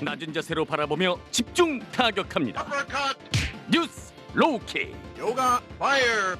낮은 자세로 바라보며 집중 타격합니다. Uppercut. 뉴스 로우킥. Yoga fire.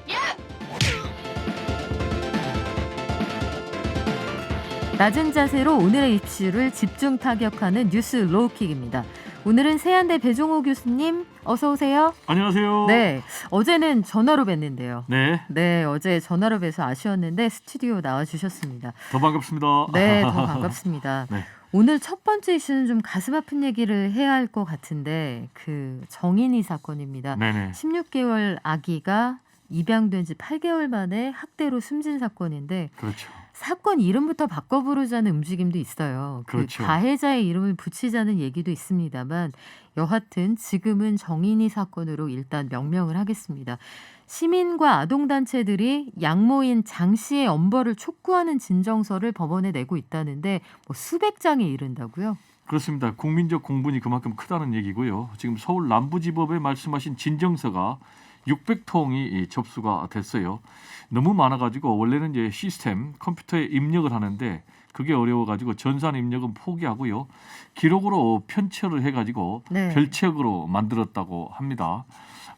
낮은 자세로 오늘의 이슈를 집중 타격하는 뉴스 로우킥입니다. 오늘은 세한대 배종호 교수님 어서 오세요. 안녕하세요. 네, 어제는 전화로 뵀는데요. 네, 네, 어제 전화로 뵈서 아쉬웠는데 스튜디오 나와주셨습니다. 더 반갑습니다. 네, 더 반갑습니다. 네. 오늘 첫 번째 이슈는 좀 가슴 아픈 얘기를 해야 할 것 같은데 그 정인이 사건입니다. 네네. 16개월 아기가 입양된 지 8개월 만에 학대로 숨진 사건인데 그렇죠. 사건 이름부터 바꿔 부르자는 움직임도 있어요. 그렇죠. 그 가해자의 이름을 붙이자는 얘기도 있습니다만 여하튼 지금은 정인이 사건으로 일단 명명을 하겠습니다. 시민과 아동단체들이 양모인 장 씨의 엄벌을 촉구하는 진정서를 법원에 내고 있다는데 뭐 수백 장에 이른다고요? 그렇습니다. 국민적 공분이 그만큼 크다는 얘기고요. 지금 서울 남부지법에 말씀하신 진정서가 600통이 접수가 됐어요. 너무 많아가지고 원래는 이제 시스템 컴퓨터에 입력을 하는데 그게 어려워가지고 전산 입력은 포기하고요. 기록으로 편철을 해가지고 네. 별책으로 만들었다고 합니다.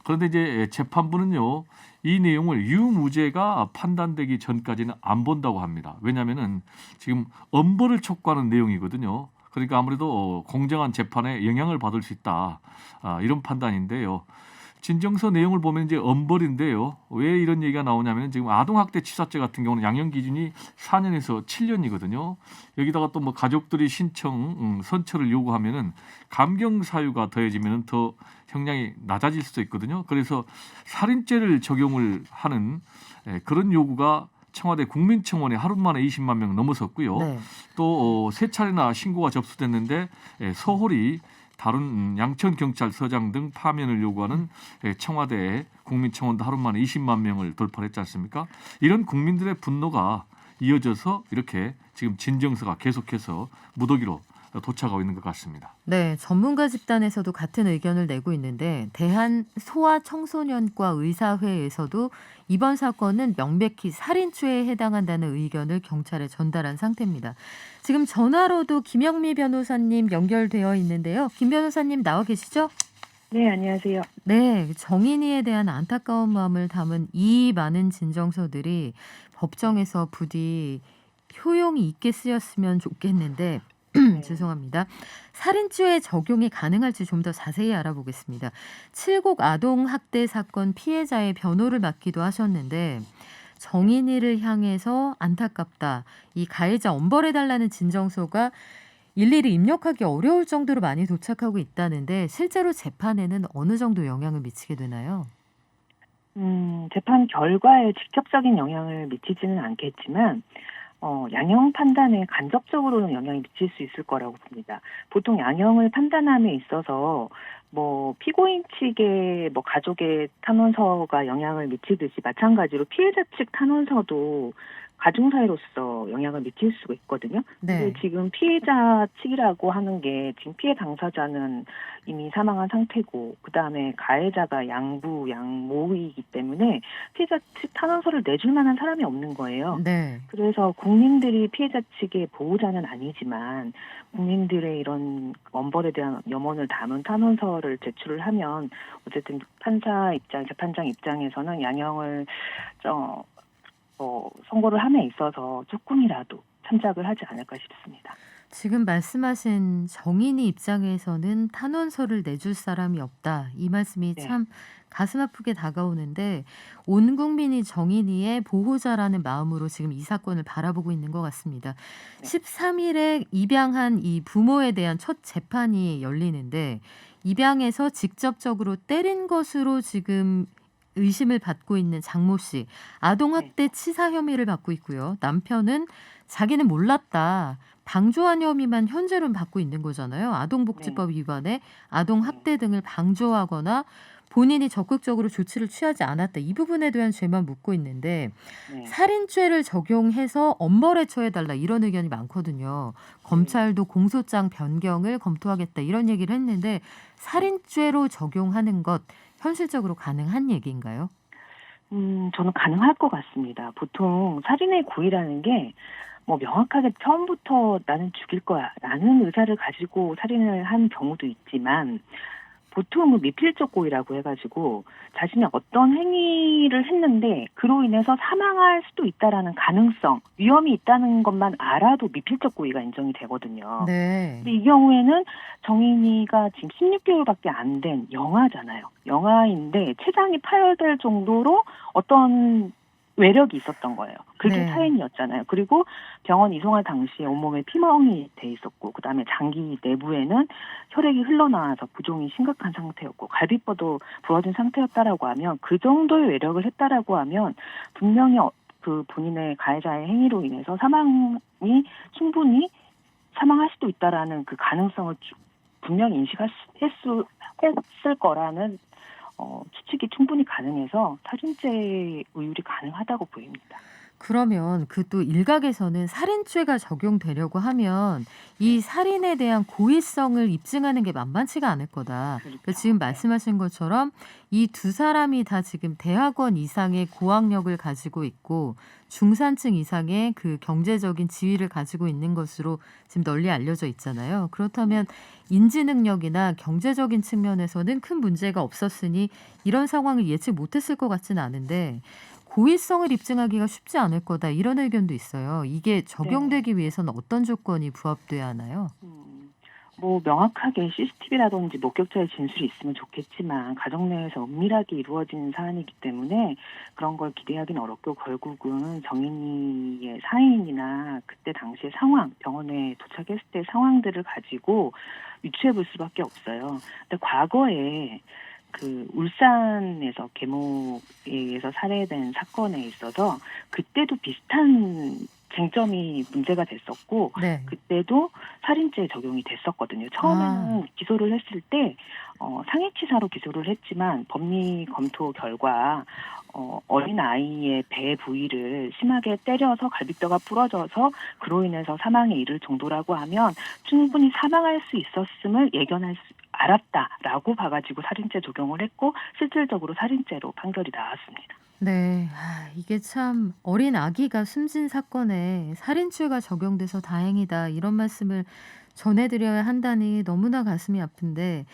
그런데 이제 재판부는요, 이 내용을 유무죄가 판단되기 전까지는 안 본다고 합니다. 왜냐하면은 지금 엄벌을 촉구하는 내용이거든요. 그러니까 아무래도 공정한 재판에 영향을 받을 수 있다. 이런 판단인데요. 진정서 내용을 보면 이제 엄벌인데요. 왜 이런 얘기가 나오냐면 지금 아동학대 치사죄 같은 경우는 양형 기준이 4년에서 7년이거든요. 여기다가 또 뭐 가족들이 신청 선처를 요구하면은 감경 사유가 더해지면은 더 형량이 낮아질 수도 있거든요. 그래서 살인죄를 적용을 하는 그런 요구가 청와대 국민청원에 하루 만에 20만 명 넘어섰고요. 네. 또 세 차례나 신고가 접수됐는데 서울이 다른 양천경찰서장 등 파면을 요구하는 청와대 국민청원도 하루 만에 20만 명을 돌파했지 않습니까? 이런 국민들의 분노가 이어져서 이렇게 지금 진정서가 계속해서 무더기로 도착하고 있는 것 같습니다. 네, 전문가 집단에서도 같은 의견을 내고 있는데 대한소아청소년과 의사회에서도 이번 사건은 명백히 살인죄에 해당한다는 의견을 경찰에 전달한 상태입니다. 지금 전화로도 김영미 변호사님 연결되어 있는데요. 김 변호사님 나와 계시죠? 네, 안녕하세요. 네, 정인이에 대한 안타까운 마음을 담은 이 많은 진정서들이 법정에서 부디 효용이 있게 쓰였으면 좋겠는데 죄송합니다. 살인죄 적용이 가능할지 좀 더 자세히 알아보겠습니다. 칠곡 아동학대 사건 피해자의 변호를 맡기도 하셨는데 정인이를 향해서 안타깝다. 이 가해자 엄벌해달라는 진정서가 일일이 입력하기 어려울 정도로 많이 도착하고 있다는데 실제로 재판에는 어느 정도 영향을 미치게 되나요? 재판 결과에 직접적인 영향을 미치지는 않겠지만 양형 판단에 간접적으로는 영향이 미칠 수 있을 거라고 봅니다. 보통 양형을 판단함에 있어서 뭐 피고인 측의 뭐 가족의 탄원서가 영향을 미치듯이 마찬가지로 피해자 측 탄원서도 가중사유로서 영향을 미칠 수가 있거든요. 네. 근데 지금 피해자 측이라고 하는 게 지금 피해 당사자는 이미 사망한 상태고 그다음에 가해자가 양모이기 때문에 피해자 측 탄원서를 내줄 만한 사람이 없는 거예요. 네. 그래서 국민들이 피해자 측의 보호자는 아니지만 국민들의 이런 엄벌에 대한 염원을 담은 탄원서를 제출을 하면 어쨌든 재판장 입장에서는 양형을 선고를 함에 있어서 조금이라도 참작을 하지 않을까 싶습니다. 지금 말씀하신 정인이 입장에서는 탄원서를 내줄 사람이 없다. 이 말씀이 네. 참 가슴 아프게 다가오는데 온 국민이 정인이의 보호자라는 마음으로 지금 이 사건을 바라보고 있는 것 같습니다. 네. 13일에 입양한 이 부모에 대한 첫 재판이 열리는데 입양에서 직접적으로 때린 것으로 지금 의심을 받고 있는 장모 씨, 아동학대 치사 혐의를 받고 있고요. 남편은 자기는 몰랐다. 방조한 혐의만 현재로는 받고 있는 거잖아요. 아동복지법 위반에 아동학대 등을 방조하거나 본인이 적극적으로 조치를 취하지 않았다. 이 부분에 대한 죄만 묻고 있는데 네. 살인죄를 적용해서 엄벌에 처해달라 이런 의견이 많거든요. 검찰도 공소장 변경을 검토하겠다 이런 얘기를 했는데 살인죄로 적용하는 것 현실적으로 가능한 얘기인가요? 저는 가능할 것 같습니다. 보통 살인의 고의라는 게 뭐 명확하게 처음부터 나는 죽일 거야라는 의사를 가지고 살인을 한 경우도 있지만 보통은 뭐 미필적 고의라고 해가지고 자신이 어떤 행위를 했는데 그로 인해서 사망할 수도 있다라는 가능성, 위험이 있다는 것만 알아도 미필적 고의가 인정이 되거든요. 네. 근데 이 경우에는 정인이가 지금 16개월밖에 안 된 영아잖아요. 영아인데 췌장이 파열될 정도로 어떤 외력이 있었던 거예요. 그게 네. 사인이었잖아요. 그리고 병원 이송할 당시에 온몸에 피멍이 돼 있었고 그다음에 장기 내부에는 혈액이 흘러나와서 부종이 심각한 상태였고 갈비뼈도 부러진 상태였다라고 하면 그 정도의 외력을 했다라고 하면 분명히 그 본인의 가해자의 행위로 인해서 사망이 충분히 사망할 수도 있다라는 그 가능성을 분명히 인식했을 거라는 추측이 충분히 가능해서 살인죄 의율이 가능하다고 보입니다. 그러면 그 또 일각에서는 살인죄가 적용되려고 하면 이 살인에 대한 고의성을 입증하는 게 만만치가 않을 거다. 그러니까 지금 말씀하신 것처럼 이 두 사람이 다 지금 대학원 이상의 고학력을 가지고 있고 중산층 이상의 그 경제적인 지위를 가지고 있는 것으로 지금 널리 알려져 있잖아요. 그렇다면 인지 능력이나 경제적인 측면에서는 큰 문제가 없었으니 이런 상황을 예측 못했을 것 같지는 않은데 고의성을 입증하기가 쉽지 않을 거다 이런 의견도 있어요. 이게 적용되기 위해서는 어떤 조건이 부합돼야 하나요? 뭐 명확하게 CCTV라든지 목격자의 진술이 있으면 좋겠지만 가정 내에서 은밀하게 이루어진 사안이기 때문에 그런 걸 기대하기는 어렵고 결국은 정인이의 사인이나 그때 당시의 상황, 병원에 도착했을 때 상황들을 가지고 유추해 볼 수밖에 없어요. 근데 과거에 그 울산에서 계모에 의해서 살해된 사건에 있어서 그때도 비슷한 쟁점이 문제가 됐었고 네. 그때도 살인죄 적용이 됐었거든요. 처음에는 기소를 했을 때 상해치사로 기소를 했지만 법리 검토 결과 어린 아이의 배 부위를 심하게 때려서 갈비뼈가 부러져서 그로 인해서 사망에 이를 정도라고 하면 충분히 사망할 수 있었음을 알았다라고 봐가지고 살인죄 적용을 했고 실질적으로 살인죄로 판결이 나왔습니다. 네, 이게 참 어린 아기가 숨진 사건에 살인죄가 적용돼서 다행이다 이런 말씀을 전해드려야 한다니 너무나 가슴이 아픈데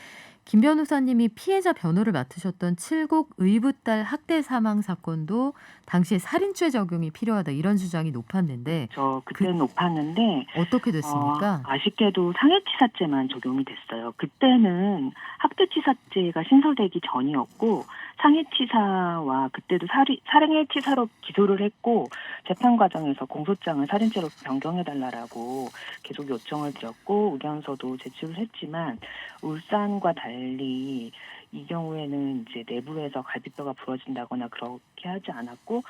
김 변호사님이 피해자 변호를 맡으셨던 칠곡 의붓딸 학대 사망 사건도 당시에 살인죄 적용이 필요하다 이런 주장이 높았는데 저 그때는 높았는데 어떻게 됐습니까? 아쉽게도 상해치사죄만 적용이 됐어요. 그때는 학대치사죄가 신설되기 전이었고 상해치사와 그때도 살해치사로 기소를 했고 재판 과정에서 공소장을 살인죄로 변경해달라고 계속 요청을 드렸고 의견서도 제출을 했지만 울산과 달리 이 경우에는 이제 내부에서 갈비뼈가 부러진다거나 그렇게 하지 않았고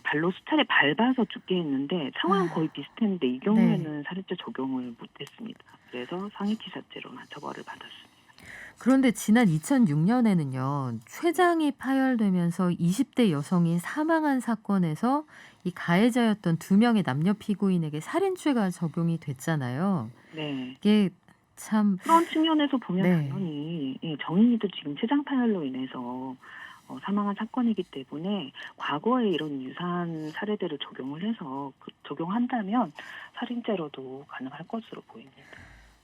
발로 수차례 밟아서 죽게 했는데 상황은 거의 비슷했는데 이 경우에는 살인죄 적용을 못했습니다. 그래서 상해치사죄로만 처벌을 받았습니다. 그런데 지난 2006년에는요. 췌장이 파열되면서 20대 여성이 사망한 사건에서 이 가해자였던 2명의 남녀 피고인에게 살인죄가 적용이 됐잖아요. 네. 이게 참 그런 측면에서 보면 네. 당연히 정인이도 지금 췌장 파열로 인해서 사망한 사건이기 때문에 과거에 이런 유사한 사례들을 적용을 해서 적용한다면 살인죄로도 가능할 것으로 보입니다.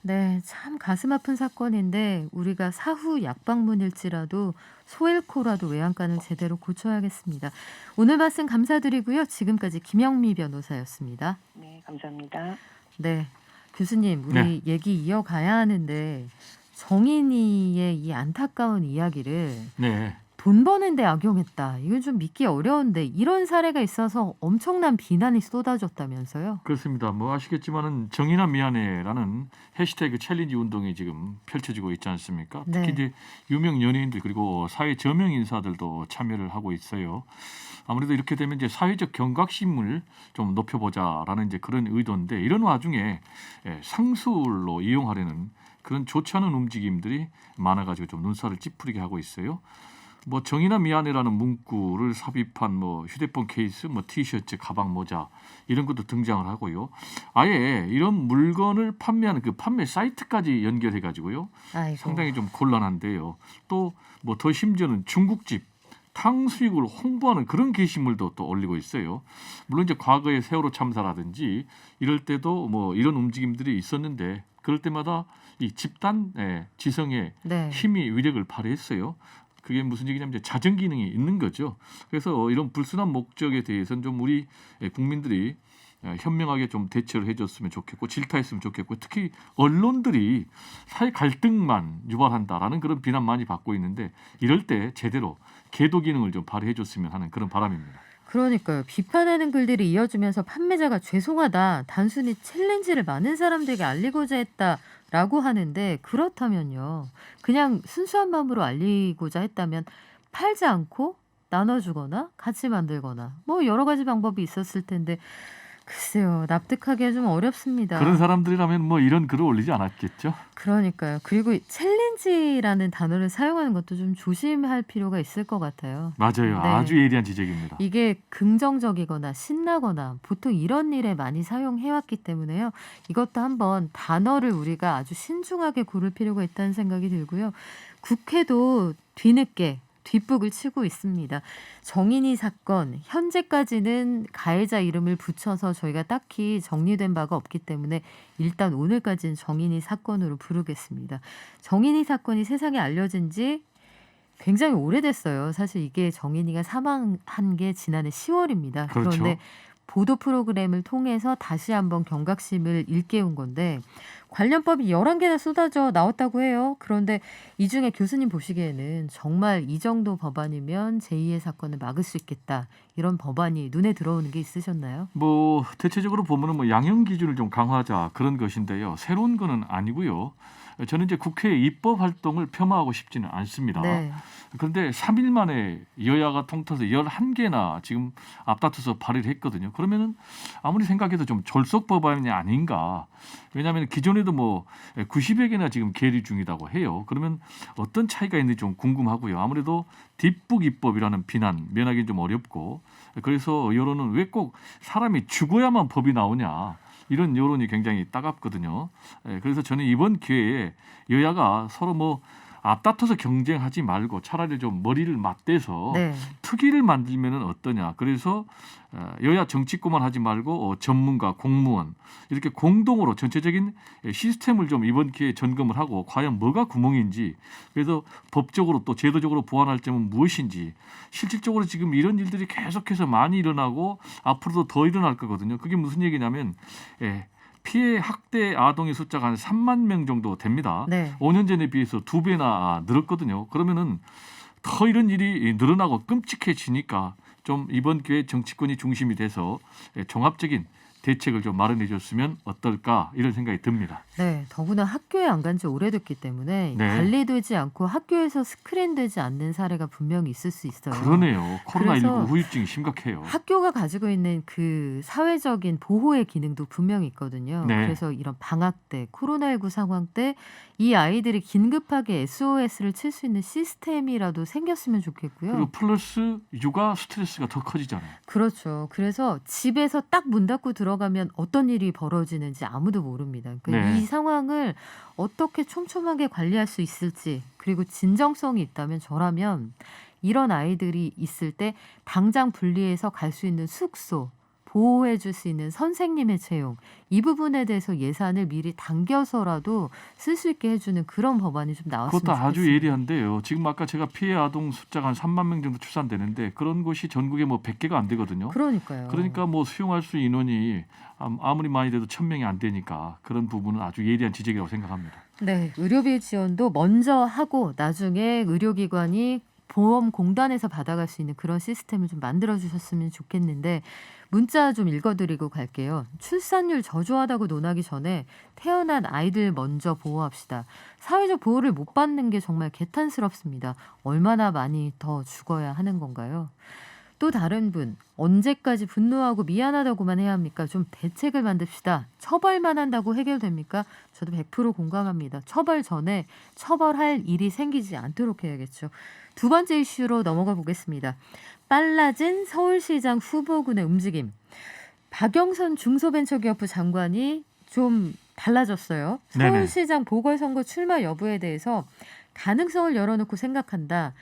네, 참 가슴 아픈 사건인데 우리가 사후 약방문일지라도 소잃고라도 외양간을 제대로 고쳐야겠습니다. 오늘 말씀 감사드리고요. 지금까지 김영미 변호사였습니다. 네, 감사합니다. 네, 교수님 우리 얘기 이어가야 하는데 정인이의 이 안타까운 이야기를 네. 돈 버는데 악용했다. 이건 좀 믿기 어려운데 이런 사례가 있어서 엄청난 비난이 쏟아졌다면서요? 그렇습니다. 뭐 아시겠지만은 정인아 미안해라는 해시태그 챌린지 운동이 지금 펼쳐지고 있지 않습니까? 네. 특히 이제 유명 연예인들 그리고 사회 저명 인사들도 참여를 하고 있어요. 아무래도 이렇게 되면 이제 사회적 경각심을 좀 높여보자라는 이제 그런 의도인데 이런 와중에 상술로 이용하려는 그런 좋지 않은 움직임들이 많아가지고 좀 눈살을 찌푸리게 하고 있어요. 뭐 정인아 미안해라는 문구를 삽입한 뭐 휴대폰 케이스, 뭐 티셔츠, 가방, 모자 이런 것도 등장을 하고요. 아예 이런 물건을 판매하는 그 판매 사이트까지 연결해 가지고요. 아이고. 상당히 좀 곤란한데요. 또 뭐 더 심지어는 중국집 탕수육을 홍보하는 그런 게시물도 또 올리고 있어요. 물론 이제 과거에 세월호 참사라든지 이럴 때도 뭐 이런 움직임들이 있었는데 그럴 때마다 이 집단 지성의 네. 힘이 위력을 발휘했어요. 그게 무슨 얘기냐면 이제 자정 기능이 있는 거죠. 그래서 이런 불순한 목적에 대해서는 좀 우리 국민들이 현명하게 좀 대처를 해줬으면 좋겠고 질타했으면 좋겠고 특히 언론들이 사회 갈등만 유발한다라는 그런 비난 많이 받고 있는데 이럴 때 제대로 계도 기능을 좀 발휘해줬으면 하는 그런 바람입니다. 그러니까요. 비판하는 글들이 이어지면서 판매자가 죄송하다. 단순히 챌린지를 많은 사람들에게 알리고자 했다라고 하는데 그렇다면요. 그냥 순수한 마음으로 알리고자 했다면 팔지 않고 나눠주거나 같이 만들거나 뭐 여러 가지 방법이 있었을 텐데 글쎄요. 납득하기가 좀 어렵습니다. 그런 사람들이라면 뭐 이런 글을 올리지 않았겠죠. 그러니까요. 그리고 챌린지라는 단어를 사용하는 것도 좀 조심할 필요가 있을 것 같아요. 맞아요. 네. 아주 예리한 지적입니다. 이게 긍정적이거나 신나거나 보통 이런 일에 많이 사용해왔기 때문에요. 이것도 한번 단어를 우리가 아주 신중하게 고를 필요가 있다는 생각이 들고요. 국회도 뒤늦게 뒷북을 치고 있습니다. 정인이 사건 현재까지는 가해자 이름을 붙여서 저희가 딱히 정리된 바가 없기 때문에 일단 오늘까지는 정인이 사건으로 부르겠습니다. 정인이 사건이 세상에 알려진 지 굉장히 오래됐어요. 사실 이게 정인이가 사망한 게 지난해 10월입니다. 그렇죠. 그런데 보도 프로그램을 통해서 다시 한번 경각심을 일깨운 건데 관련법이 11개나 쏟아져 나왔다고 해요. 그런데 이 중에 교수님 보시기에는 정말 이 정도 법안이면 제2의 사건을 막을 수 있겠다. 이런 법안이 눈에 들어오는 게 있으셨나요? 뭐 대체적으로 보면은 뭐 양형 기준을 좀 강화하자 그런 것인데요. 새로운 거는 아니고요. 저는 이제 국회 입법 활동을 폄하하고 싶지는 않습니다. 네. 그런데 3일 만에 여야가 통틀어서 11개나 지금 앞다퉈서 발의를 했거든요. 그러면은 아무리 생각해도 좀 졸속 법안이 아닌가. 왜냐하면 기존에도 뭐 90여 개나 지금 계류 중이라고 해요. 그러면 어떤 차이가 있는지 좀 궁금하고요. 아무래도 뒷북 입법이라는 비난 면하기는 좀 어렵고 그래서 여론은 왜 꼭 사람이 죽어야만 법이 나오냐. 이런 여론이 굉장히 따갑거든요. 그래서 저는 이번 기회에 여야가 서로 뭐 앞다퉈서 경쟁하지 말고 차라리 좀 머리를 맞대서 네. 특위를 만들면은 어떠냐. 그래서 여야 정치권만 하지 말고 전문가, 공무원 이렇게 공동으로 전체적인 시스템을 좀 이번 기회에 점검을 하고 과연 뭐가 구멍인지 그래서 법적으로 또 제도적으로 보완할 점은 무엇인지 실질적으로 지금 이런 일들이 계속해서 많이 일어나고 앞으로도 더 일어날 거거든요. 그게 무슨 얘기냐면 피해 학대 아동의 숫자가 한 3만 명 정도 됩니다. 네. 5년 전에 비해서 2배나 늘었거든요. 그러면은 더 이런 일이 늘어나고 끔찍해지니까 좀 이번 기회에 정치권이 중심이 돼서 종합적인 대책을 좀 마련해 줬으면 어떨까 이런 생각이 듭니다. 네, 더구나 학교에 안 간 지 오래됐기 때문에 네. 관리되지 않고 학교에서 스크린되지 않는 사례가 분명히 있을 수 있어요. 그러네요. 코로나19 그래서 후유증이 심각해요. 학교가 가지고 있는 그 사회적인 보호의 기능도 분명히 있거든요. 네. 그래서 이런 방학 때, 코로나19 상황 때 이 아이들이 긴급하게 SOS를 칠 수 있는 시스템이라도 생겼으면 좋겠고요. 그리고 플러스 육아 스트레스가 더 커지잖아요. 그렇죠. 그래서 집에서 딱 문 닫고 들어가면 어떤 일이 벌어지는지 아무도 모릅니다. 그러니까 네. 이 상황을 어떻게 촘촘하게 관리할 수 있을지 그리고 진정성이 있다면 저라면 이런 아이들이 있을 때 당장 분리해서 갈 수 있는 숙소, 보호해 줄 수 있는 선생님의 채용 이 부분에 대해서 예산을 미리 당겨서라도 쓸 수 있게 해주는 그런 법안이 좀 나왔으면 그것도 좋겠습니다. 아주 예리한데요. 지금 아까 제가 피해 아동 숫자가 한 3만 명 정도 추산되는데 그런 곳이 전국에 뭐 100개가 안 되거든요. 그러니까요. 그러니까 뭐 수용할 수 인원이 아무리 많이 돼도 1000명이 안 되니까 그런 부분은 아주 예리한 지적이라고 생각합니다. 네, 의료비 지원도 먼저 하고 나중에 의료기관이 보험공단에서 받아갈 수 있는 그런 시스템을 좀 만들어주셨으면 좋겠는데 문자 좀 읽어드리고 갈게요. 출산율 저조하다고 논하기 전에 태어난 아이들 먼저 보호합시다. 사회적 보호를 못 받는 게 정말 개탄스럽습니다. 얼마나 많이 더 죽어야 하는 건가요? 또 다른 분, 언제까지 분노하고 미안하다고만 해야 합니까? 좀 대책을 만듭시다. 처벌만 한다고 해결됩니까? 저도 100% 공감합니다. 처벌 전에 처벌할 일이 생기지 않도록 해야겠죠. 두 번째 이슈로 넘어가 보겠습니다. 빨라진 서울시장 후보군의 움직임. 박영선 중소벤처기업부 장관이 좀 달라졌어요. 네네. 서울시장 보궐선거 출마 여부에 대해서 가능성을 열어놓고 생각한다.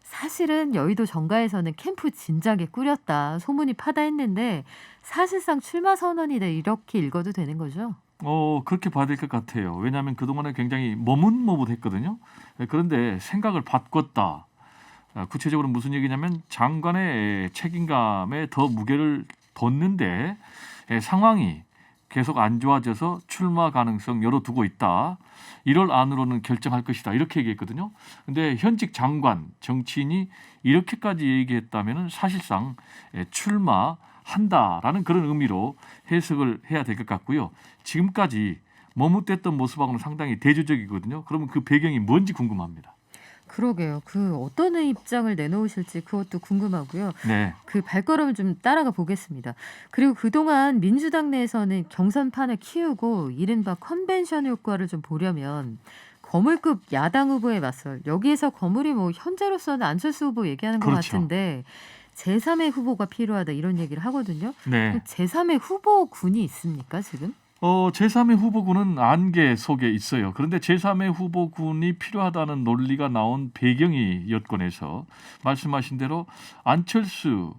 사실은 여의도 정가에서는 캠프 진작에 꾸렸다. 소문이 파다했는데 사실상 출마 선언이다. 이렇게 읽어도 되는 거죠? 그렇게 봐야 될 것 같아요. 왜냐하면 그동안에 굉장히 머뭇머뭇했거든요. 그런데 생각을 바꿨다. 구체적으로 무슨 얘기냐면 장관의 책임감에 더 무게를 뒀는데 상황이 계속 안 좋아져서 출마 가능성 열어두고 있다. 1월 안으로는 결정할 것이다. 이렇게 얘기했거든요. 근데 현직 장관, 정치인이 이렇게까지 얘기했다면 사실상 출마한다라는 그런 의미로 해석을 해야 될 것 같고요. 지금까지 머뭇댔던 모습하고는 상당히 대조적이거든요. 그러면 그 배경이 뭔지 궁금합니다. 그러게요. 그 어떤 입장을 내놓으실지 그것도 궁금하고요. 네. 그 발걸음을 좀 따라가 보겠습니다. 그리고 그동안 민주당 내에서는 경선판을 키우고 이른바 컨벤션 효과를 좀 보려면 거물급 야당 후보에 맞설 여기에서 거물이 뭐 현재로서는 안철수 후보 얘기하는 것 그렇죠. 같은데 제3의 후보가 필요하다 이런 얘기를 하거든요. 네. 제3의 후보군이 있습니까 지금? 제3의 후보군은 안개 속에 있어요. 그런데 제3의 후보군이 필요하다는 논리가 나온 배경이 여권에서 말씀하신 대로 안철수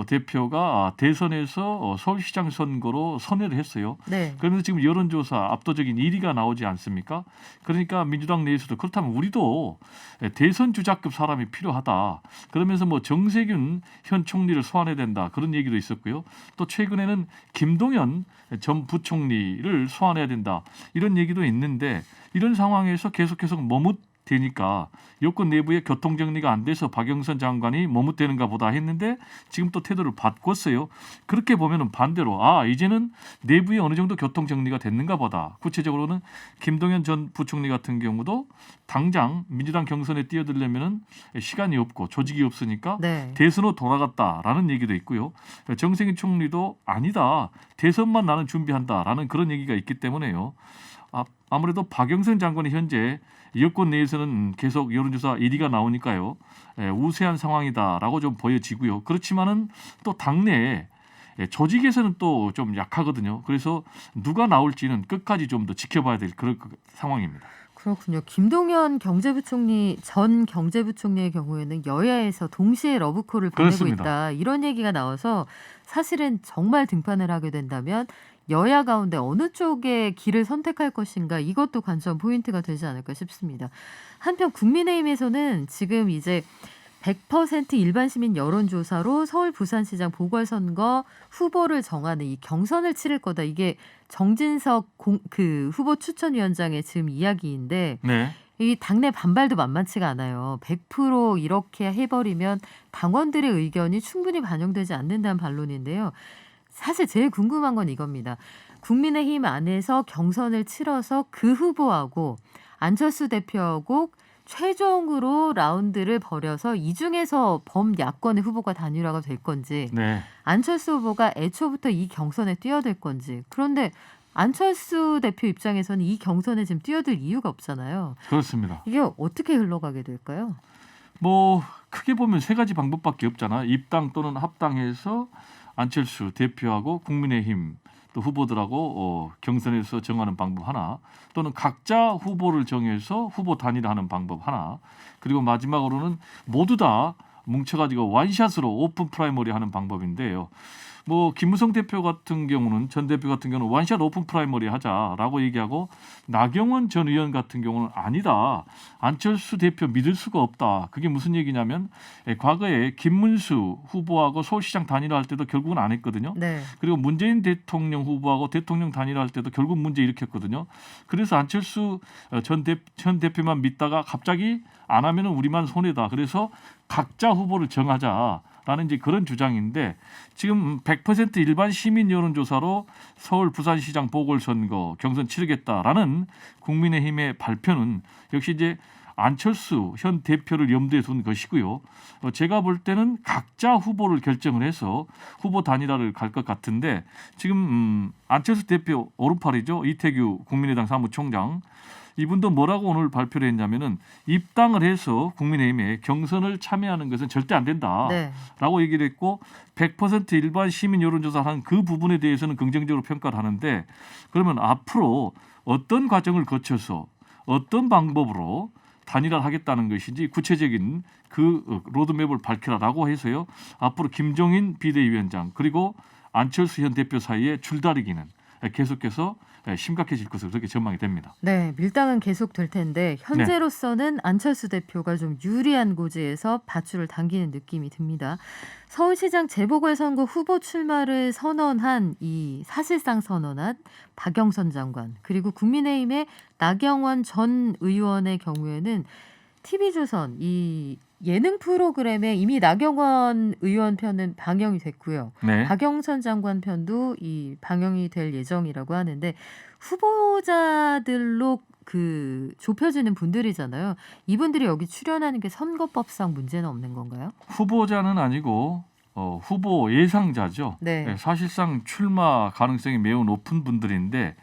대표가 대선에서 서울시장 선거로 선회를 했어요. 네. 그러면서 지금 여론조사 압도적인 1위가 나오지 않습니까? 그러니까 민주당 내에서도 그렇다면 우리도 대선 주자급 사람이 필요하다. 그러면서 뭐 정세균 현 총리를 소환해야 된다. 그런 얘기도 있었고요. 또 최근에는 김동연 전 부총리를 소환해야 된다. 이런 얘기도 있는데 이런 상황에서 계속해서 머뭇대니까 여권 내부의 교통정리가 안 돼서 박영선 장관이 머뭇대는가 보다 했는데 지금 또 태도를 바꿨어요. 그렇게 보면 반대로 이제는 내부에 어느 정도 교통정리가 됐는가 보다. 구체적으로는 김동연 전 부총리 같은 경우도 당장 민주당 경선에 뛰어들려면 시간이 없고 조직이 없으니까 네. 대선으로 돌아갔다라는 얘기도 있고요. 정세균 총리도 아니다. 대선만 나는 준비한다라는 그런 얘기가 있기 때문에요. 아무래도 박영선 장관이 현재 여권 내에서는 계속 여론조사 1위가 나오니까요. 우세한 상황이다라고 좀 보여지고요. 그렇지만은 또 당내에 조직에서는 또 좀 약하거든요. 그래서 누가 나올지는 끝까지 좀 더 지켜봐야 될 그런 상황입니다. 그렇군요. 김동연 전 경제부총리의 경우에는 여야에서 동시에 러브콜을 보내고 그렇습니다. 있다. 이런 얘기가 나와서 사실은 정말 등판을 하게 된다면 여야 가운데 어느 쪽의 길을 선택할 것인가 이것도 관전 포인트가 되지 않을까 싶습니다. 한편 국민의힘에서는 지금 이제 100% 일반 시민 여론조사로 서울 부산시장 보궐선거 후보를 정하는 이 경선을 치를 거다. 이게 정진석 후보 추천위원장의 지금 이야기인데 네. 이 당내 반발도 만만치가 않아요. 100% 이렇게 해버리면 당원들의 의견이 충분히 반영되지 않는다는 반론인데요. 사실 제일 궁금한 건 이겁니다. 국민의힘 안에서 경선을 치러서 그 후보하고 안철수 대표하고 최종으로 라운드를 벌여서 이 중에서 범야권의 후보가 단일화가 될 건지 네. 안철수 후보가 애초부터 이 경선에 뛰어들 건지 그런데 안철수 대표 입장에서는 이 경선에 지금 뛰어들 이유가 없잖아요. 그렇습니다. 이게 어떻게 흘러가게 될까요? 뭐 크게 보면 세 가지 방법밖에 없잖아. 입당 또는 합당해서 안철수 대표하고 국민의힘 또 후보들하고 경선에서 정하는 방법 하나, 또는 각자 후보를 정해서 후보 단일화하는 방법 하나, 그리고 마지막으로는 모두 다 뭉쳐가지고 원샷으로 오픈 프라이머리 하는 방법인데요. 뭐 김무성 대표 같은 경우는 전 대표 같은 경우는 원샷 오픈 프라이머리 하자라고 얘기하고, 나경원 전 의원 같은 경우는 아니다. 안철수 대표 믿을 수가 없다. 그게 무슨 얘기냐면 과거에 김문수 후보하고 서울시장 단일화할 때도 결국은 안 했거든요. 네. 그리고 문재인 대통령 후보하고 대통령 단일화할 때도 결국 문제 일으켰거든요. 그래서 안철수 전 대표만 믿다가 갑자기 안 하면은 우리만 손해다. 그래서 각자 후보를 정하자라는 이제 그런 주장인데, 지금 100% 일반 시민 여론조사로 서울 부산시장 보궐선거 경선 치르겠다라는 국민의힘의 발표는 역시 이제 안철수 현 대표를 염두에 둔 것이고요. 제가 볼 때는 각자 후보를 결정을 해서 후보 단일화를 갈 것 같은데, 지금 안철수 대표 오른팔이죠. 이태규 국민의당 사무총장, 이분도 뭐라고 오늘 발표를 했냐면은 입당을 해서 국민의힘에 경선을 참여하는 것은 절대 안 된다라고 네. 얘기를 했고, 100% 일반 시민 여론조사하는 그 부분에 대해서는 긍정적으로 평가를 하는데, 그러면 앞으로 어떤 과정을 거쳐서 어떤 방법으로 단일화하겠다는 것인지 구체적인 그 로드맵을 밝히라라고 해서요. 앞으로 김종인 비대위원장 그리고 안철수 현 대표 사이의 줄다리기는 계속해서 심각해질 것으로 그렇게 전망이 됩니다. 네, 밀당은 계속 될 텐데 현재로서는 안철수 대표가 좀 유리한 고지에서 밧줄을 당기는 느낌이 듭니다. 서울시장 재보궐선거 후보 출마를 선언한 이 사실상 선언한 박영선 장관 그리고 국민의힘의 나경원 전 의원의 경우에는 TV조선 이 예능 프로그램에 이미 나경원 의원 편은 방영이 됐고요. 네. 박영선 장관 편도 이 방영이 될 예정이라고 하는데 후보자들로 그 좁혀지는 분들이잖아요. 이분들이 여기 출연하는 게 선거법상 문제는 없는 건가요? 후보자는 아니고 후보 예상자죠. 네. 사실상 출마 가능성이 매우 높은 분들인데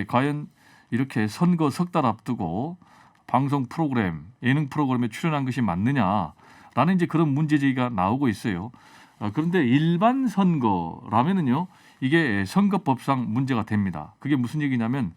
과연 이렇게 선거 석 달 앞두고 방송 프로그램, 예능 프로그램에 출연한 것이 맞느냐라는 이제 그런 문제 제기가 나오고 있어요. 그런데 일반 선거라면은요, 이게 선거법상 문제가 됩니다. 그게 무슨 얘기냐면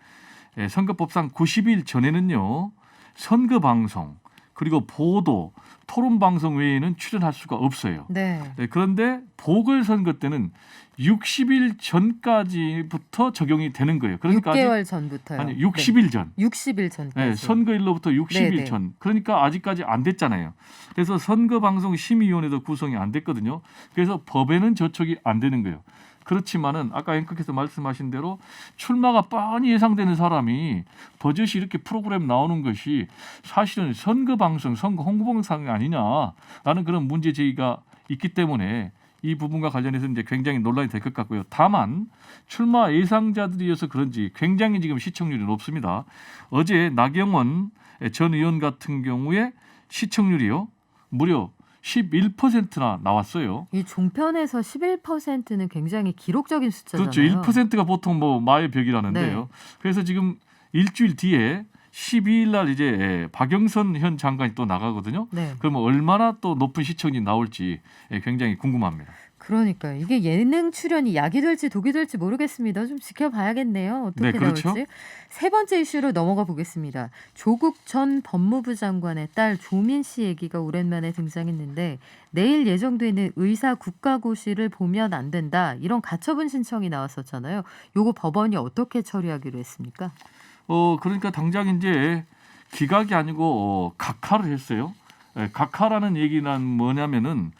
선거법상 90일 전에는요, 선거 방송 그리고 보도, 토론 방송 외에는 출연할 수가 없어요. 네. 그런데 보궐선거 때는 60일 전까지부터 적용이 되는 거예요. 그러니까 6개월 전부터요. 아니 60일 전. 60일 전까지. 네, 선거일로부터 60일 네네. 전. 그러니까 아직까지 안 됐잖아요. 그래서 선거방송심의위원회도 구성이 안 됐거든요. 그래서 법에는 저촉이 안 되는 거예요. 그렇지만은 아까 앵커께서 말씀하신 대로 출마가 뻔히 예상되는 사람이 버젓이 이렇게 프로그램 나오는 것이 사실은 선거방송, 선거 홍보방송이 아니냐라는 그런 문제 제기가 있기 때문에 이 부분과 관련해서 이제 굉장히 논란이 될 것 같고요. 다만 출마 예상자들이어서 그런지 굉장히 지금 시청률이 높습니다. 어제 나경원 전 의원 같은 경우에 시청률이요 무려 11%나 나왔어요. 이 종편에서 11%는 굉장히 기록적인 숫자잖아요. 그렇죠. 1%가 보통 뭐 마의 벽이라는데요. 네. 그래서 지금 일주일 뒤에 12일 날 이제 박영선 현 장관이 또 나가거든요. 네. 그러면 얼마나 또 높은 시청률이 나올지 굉장히 궁금합니다. 그러니까요. 이게 예능 출연이 약이 될지 독이 될지 모르겠습니다. 좀 지켜봐야겠네요. 어떻게 네, 그렇죠. 나올지. 세 번째 이슈로 넘어가 보겠습니다. 조국 전 법무부 장관의 딸 조민 씨 얘기가 오랜만에 등장했는데 내일 예정돼 있는 의사 국가고시를 보면 안 된다. 이런 가처분 신청이 나왔었잖아요. 요거 법원이 어떻게 처리하기로 했습니까? 그러니까 당장 이제 기각이 아니고 각하를 했어요. 각하라는 얘기는 뭐냐면은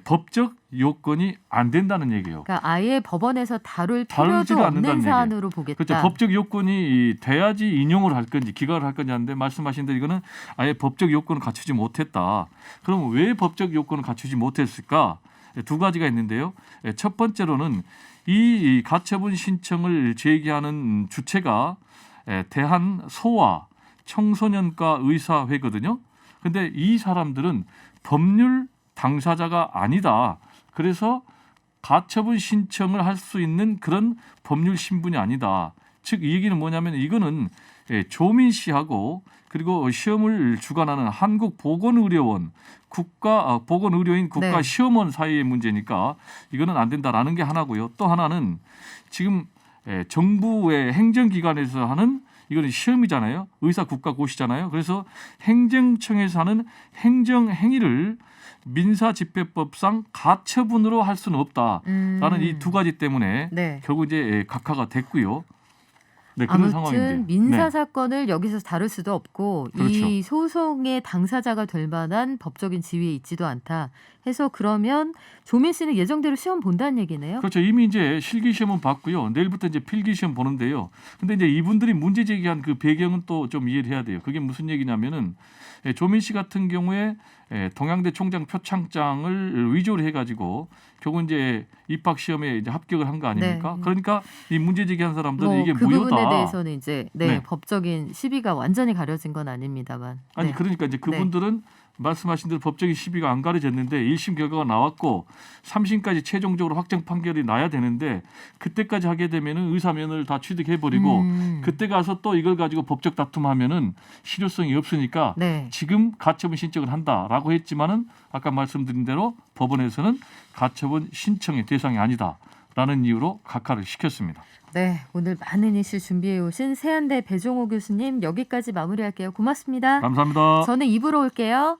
법적 요건이 안 된다는 얘기예요. 그러니까 아예 법원에서 다룰 다루지를 필요도 않는다는 없는 사안으로 보겠다. 그렇죠. 법적 요건이 돼야지 인용을 할 건지 기각을 할 건지 하는데 말씀하신 대로 이거는 아예 법적 요건을 갖추지 못했다. 그럼 왜 법적 요건을 갖추지 못했을까? 두 가지가 있는데요. 첫 번째로는 이 가처분 신청을 제기하는 주체가 대한 소아 청소년과 의사회거든요. 근데 이 사람들은 법률 당사자가 아니다. 그래서 가처분 신청을 할 수 있는 그런 법률 신분이 아니다. 즉 이 얘기는 뭐냐면 이거는 조민 씨하고 그리고 시험을 주관하는 한국보건의료원 보건의료인 국가시험원 사이의 문제니까 이거는 안 된다라는 게 하나고요. 또 하나는 지금 정부의 행정기관에서 하는 이거는 시험이잖아요. 의사 국가고시잖아요. 그래서 행정청에서 하는 행정행위를 민사집행법상 가처분으로 할 수는 없다라는 이 두 가지 때문에 네. 결국 이제 각하가 됐고요. 네, 그런 상황인데. 아무튼 민사 네. 사건을 여기서 다룰 수도 없고 그렇죠. 이 소송의 당사자가 될 만한 법적인 지위에 있지도 않다 해서 그러면 조민 씨는 예정대로 시험 본다는 얘기네요. 그렇죠. 이미 이제 실기 시험은 봤고요. 내일부터 이제 필기 시험 보는데요. 근데 이제 이분들이 문제 제기한 그 배경은 또 좀 이해를 해야 돼요. 그게 무슨 얘기냐면은 조민 씨 같은 경우에 동양대 총장 표창장을 위조를 해가지고 결국 이제 입학 시험에 이제 합격을 한 거 아닙니까? 네. 그러니까 이 문제 제기한 사람들은 이게 그 무효다. 부분에 대해서는 이제 네. 법적인 시비가 완전히 가려진 건 아닙니다만. 아니 네. 그러니까 이제 그분들은 말씀하신 대로 법적인 시비가 안 가려졌는데 1심 결과가 나왔고 3심까지 최종적으로 확정 판결이 나야 되는데 그때까지 하게 되면은 의사면을 다 취득해버리고 그때 가서 또 이걸 가지고 법적 다툼하면은 실효성이 없으니까 네. 지금 가처분 신청을 한다라고 했지만은 아까 말씀드린 대로 법원에서는 가처분 신청의 대상이 아니다. 라는 이유로 각하를 시켰습니다. 네, 오늘 많은 이슈 준비해 오신 세한대 배종호 교수님 여기까지 마무리할게요. 고맙습니다. 감사합니다. 저는 입으로 올게요.